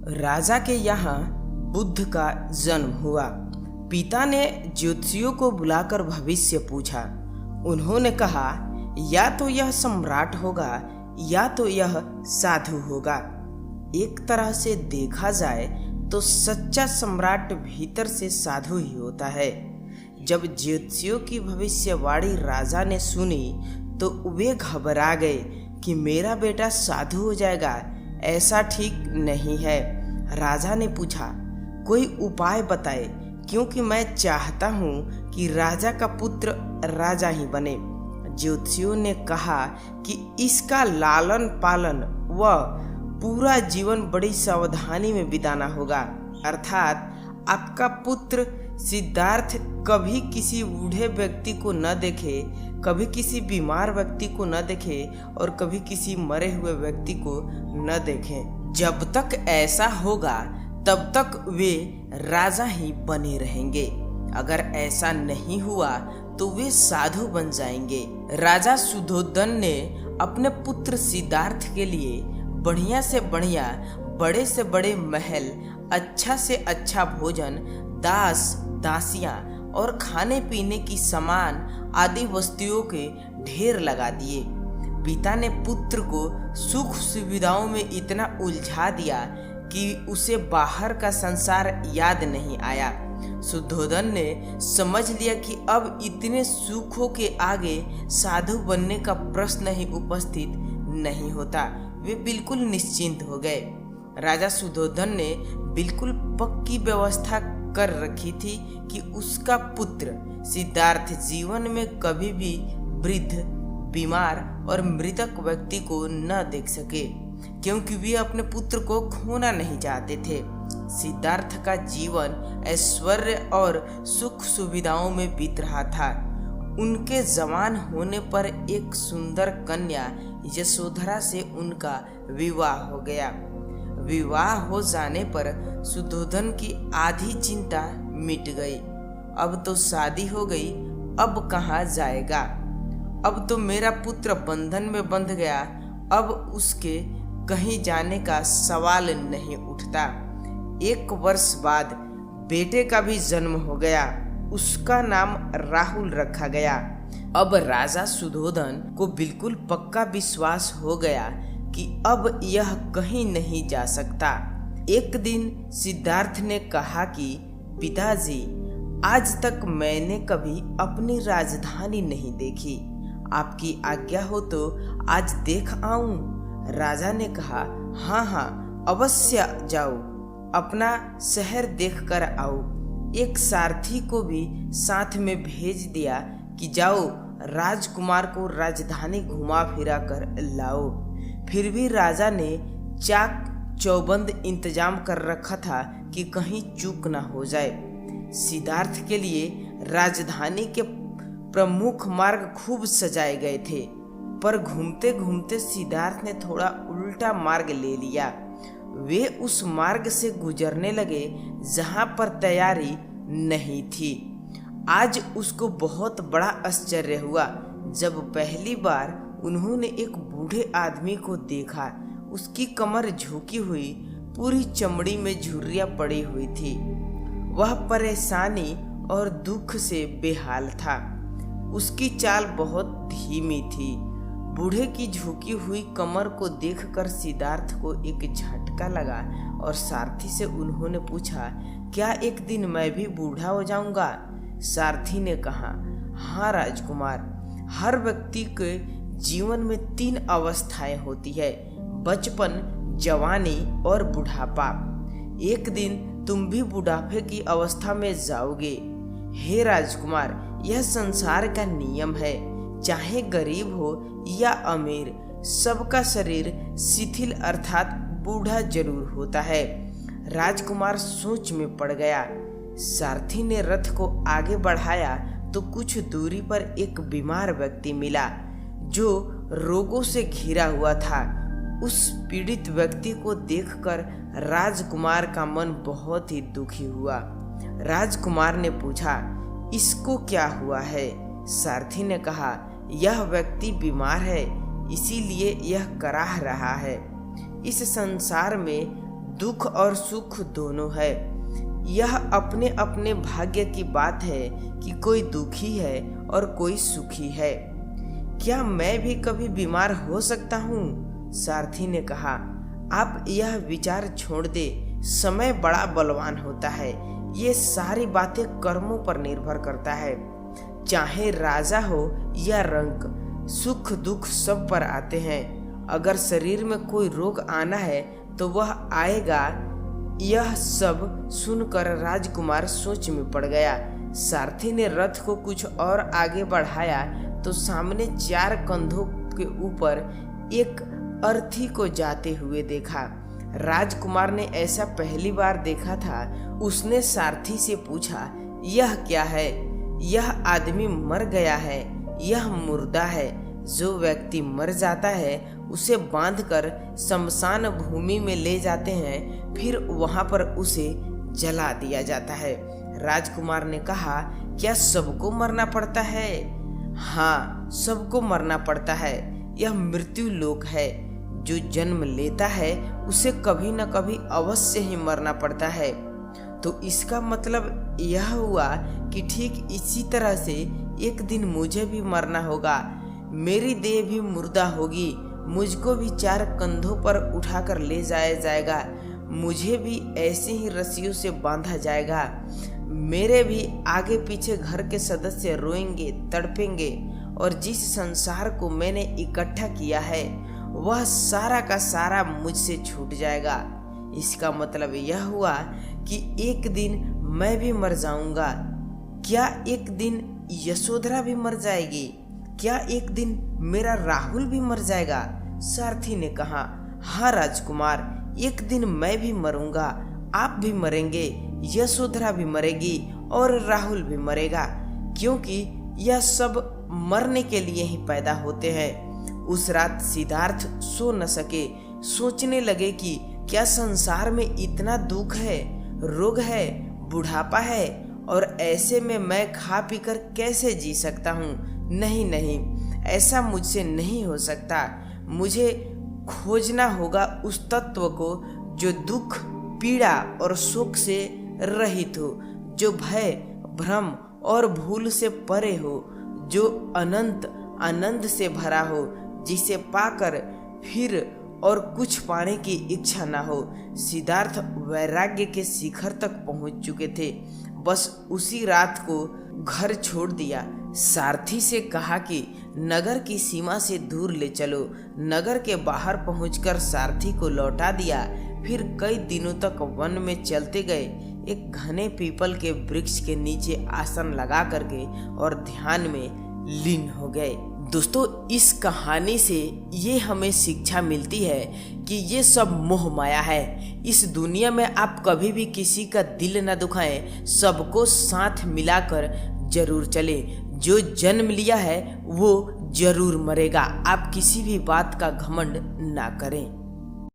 राजा के यहाँ बुद्ध का जन्म हुआ। पिता ने ज्योतिषियों को बुलाकर भविष्य पूछा। उन्होंने कहा, या तो यह सम्राट होगा या तो यह साधु होगा। एक तरह से देखा जाए तो सच्चा सम्राट भीतर से साधु ही होता है। जब ज्योतिषियों की भविष्यवाणी राजा ने सुनी तो वे घबरा गए कि मेरा बेटा साधु हो जाएगा, ऐसा ठीक नहीं है। राजा ने पूछा, कोई उपाय बताए, क्योंकि मैं चाहता हूँ कि राजा का पुत्र राजा ही बने। ज्योतिषियों ने कहा कि इसका लालन पालन व पूरा जीवन बड़ी सावधानी में बिताना होगा, अर्थात आपका पुत्र सिद्धार्थ कभी किसी बूढ़े व्यक्ति को न देखे, कभी किसी बीमार व्यक्ति को न देखे और कभी किसी मरे हुए व्यक्ति को न देखे। जब तक ऐसा होगा तब तक वे राजा ही बने रहेंगे। अगर ऐसा नहीं हुआ तो वे साधु बन जाएंगे। राजा सुधोधन ने अपने पुत्र सिद्धार्थ के लिए बढ़िया से बढ़िया, बड़े से बड़े महल, अच्छा से अच्छा भोजन, दास दासियां और खाने पीने की सामान आदि वस्तुओं के ढेर लगा दिए। पिता ने पुत्र को सुख सुविधाओं में इतना उलझा दिया कि उसे बाहर का संसार याद नहीं आया। सुधोधन ने समझ लिया कि अब इतने सुखों के आगे साधु बनने का प्रश्न ही उपस्थित नहीं होता। वे बिल्कुल निश्चिंत हो गए। राजा सुधोधन ने बिल्कुल पक्की व्यवस्था कर रखी थी कि उसका पुत्र सिद्धार्थ जीवन में कभी भी वृद्ध, बीमार और मृतक व्यक्ति को न देख सके, क्योंकि वे अपने पुत्र को खोना नहीं चाहते थे। सिद्धार्थ का जीवन ऐश्वर्य और सुख सुविधाओं में बीत रहा था। उनके जवान होने पर एक सुंदर कन्या यशोधरा से उनका विवाह हो गया। विवाह हो जाने पर सुधोधन की आधी चिंता मिट गई। अब तो शादी हो गई, अब कहाँ जाएगा? अब तो मेरा पुत्र बंधन में बंध गया, अब उसके कहीं जाने का सवाल नहीं उठता। 1 वर्ष बाद बेटे का भी जन्म हो गया। उसका नाम राहुल रखा गया। अब राजा सुधोधन को बिल्कुल पक्का विश्वास हो गया कि अब यह कहीं नहीं जा सकता। एक दिन सिद्धार्थ ने कहा कि पिताजी, आज तक मैंने कभी अपनी राजधानी नहीं देखी। आपकी आज्ञा हो तो आज देख आऊं? राजा ने कहा, हाँ, अवश्य जाओ, अपना शहर देख कर आओ। एक सारथी को भी साथ में भेज दिया कि जाओ राजकुमार को राजधानी घुमा फिरा कर लाओ। फिर भी राजा ने चाक चौबंद इंतजाम कर रखा था कि कहीं चूक न हो जाए। सिद्धार्थ के लिए राजधानी के प्रमुख मार्ग खूब सजाए गए थे, पर घूमते घूमते सिद्धार्थ ने थोड़ा उल्टा मार्ग ले लिया। वे उस मार्ग से गुजरने लगे जहां पर तैयारी नहीं थी। आज उसको बहुत बड़ा आश्चर्य हुआ जब पहली बार उन्होंने एक बूढ़े आदमी को देखा। उसकी कमर झुकी हुई, पूरी चमड़ी में झुर्रियां पड़ी हुई थी। वह परेशानी और दुख से बेहाल था। उसकी चाल बहुत धीमी थी। बूढ़े की झुकी हुई कमर को देखकर सिद्धार्थ को एक झटका लगा और सारथी से उन्होंने पूछा, क्या एक दिन मैं भी बूढ़ा हो जाऊंगा? सारथी ने कहा, हाँ राजकुमार, हर व्यक्ति के जीवन में 3 अवस्थाएं होती है, बचपन, जवानी और बुढ़ापा। एक दिन तुम भी बुढ़ापे की अवस्था में जाओगे। हे राजकुमार, यह संसार का नियम है। चाहे गरीब हो या अमीर, सबका शरीर शिथिल अर्थात बूढ़ा जरूर होता है। राजकुमार सोच में पड़ गया। सारथी ने रथ को आगे बढ़ाया तो कुछ दूरी पर एक बीमार व्यक्ति मिला जो रोगों से घिरा हुआ था। उस पीड़ित व्यक्ति को देखकर राजकुमार का मन बहुत ही दुखी हुआ। राजकुमार ने पूछा, इसको क्या हुआ है? सारथी ने कहा, यह व्यक्ति बीमार है, इसीलिए यह कराह रहा है। इस संसार में दुख और सुख दोनों है। यह अपने अपने भाग्य की बात है कि कोई दुखी है और कोई सुखी है। क्या मैं भी कभी बीमार हो सकता हूँ? सारथी ने कहा। आप यह विचार छोड़ दे, समय बड़ा बलवान होता है। ये सारी बातें कर्मों पर निर्भर करता है। चाहे राजा हो या रंक, सुख दुख सब पर आते हैं। अगर शरीर में कोई रोग आना है तो वह आएगा। यह सब सुनकर राजकुमार सोच में पड़ गया। सारथी ने रथ को कुछ और आगे बढ़ाया तो सामने 4 कंधों के ऊपर एक अर्थी को जाते हुए देखा। राजकुमार ने ऐसा पहली बार देखा था। उसने सारथी से पूछा, यह क्या है? यह आदमी मर गया है, यह मुर्दा है। जो व्यक्ति मर जाता है उसे बांधकर शमशान भूमि में ले जाते हैं, फिर वहां पर उसे जला दिया जाता है। राजकुमार ने कहा, क्या सबको मरना पड़ता है? हाँ, सबको मरना पड़ता है। यह मृत्यु लोक है। जो जन्म लेता है उसे कभी न कभी अवश्य ही मरना पड़ता है। तो इसका मतलब यह हुआ कि ठीक इसी तरह से एक दिन मुझे भी मरना होगा। मेरी देह भी मुर्दा होगी, मुझको भी 4 कंधों पर उठाकर ले जाया जाएगा। मुझे भी ऐसे ही रस्सियों से बांधा जाएगा। मेरे भी आगे पीछे घर के सदस्य रोएंगे, तड़पेंगे और जिस संसार को मैंने इकट्ठा किया है वह सारा का सारा मुझसे छूट जाएगा। इसका मतलब यह हुआ कि एक दिन मैं भी मर जाऊंगा। क्या एक दिन यशोधरा भी मर जाएगी? क्या एक दिन मेरा राहुल भी मर जाएगा? सारथी ने कहा, हाँ राजकुमार, एक दिन मैं भी मरूंगा, आप भी मरेंगे, यशोधरा भी मरेगी और राहुल भी मरेगा, क्योंकि यह सब मरने के लिए ही पैदा होते हैं। उस रात सिद्धार्थ सो न सके। सोचने लगे कि क्या संसार में इतना दुख है, रोग है, बुढ़ापा है, और ऐसे में मैं खा पीकर कैसे जी सकता हूँ? नहीं नहीं, ऐसा मुझसे नहीं हो सकता। मुझे खोजना होगा उस तत्व को जो दुख, पीड़ा और शोक से रहित हो, जो भय, भ्रम और भूल से परे हो, जो अनंत आनंद से भरा हो, जिसे पाकर फिर और कुछ पाने की इच्छा ना हो। सिद्धार्थ वैराग्य के शिखर तक पहुंच चुके थे। बस उसी रात को घर छोड़ दिया। सारथी से कहा कि नगर की सीमा से दूर ले चलो। नगर के बाहर पहुंचकर सारथी को लौटा दिया। फिर कई दिनों तक वन में चलते गए। एक घने पीपल के वृक्ष के नीचे आसन लगा करके और ध्यान में लीन हो गए। दोस्तों, इस कहानी से ये हमें शिक्षा मिलती है कि ये सब मोह माया है। इस दुनिया में आप कभी भी किसी का दिल न दुखाएं, सबको साथ मिलाकर जरूर चले। जो जन्म लिया है वो जरूर मरेगा। आप किसी भी बात का घमंड ना करें।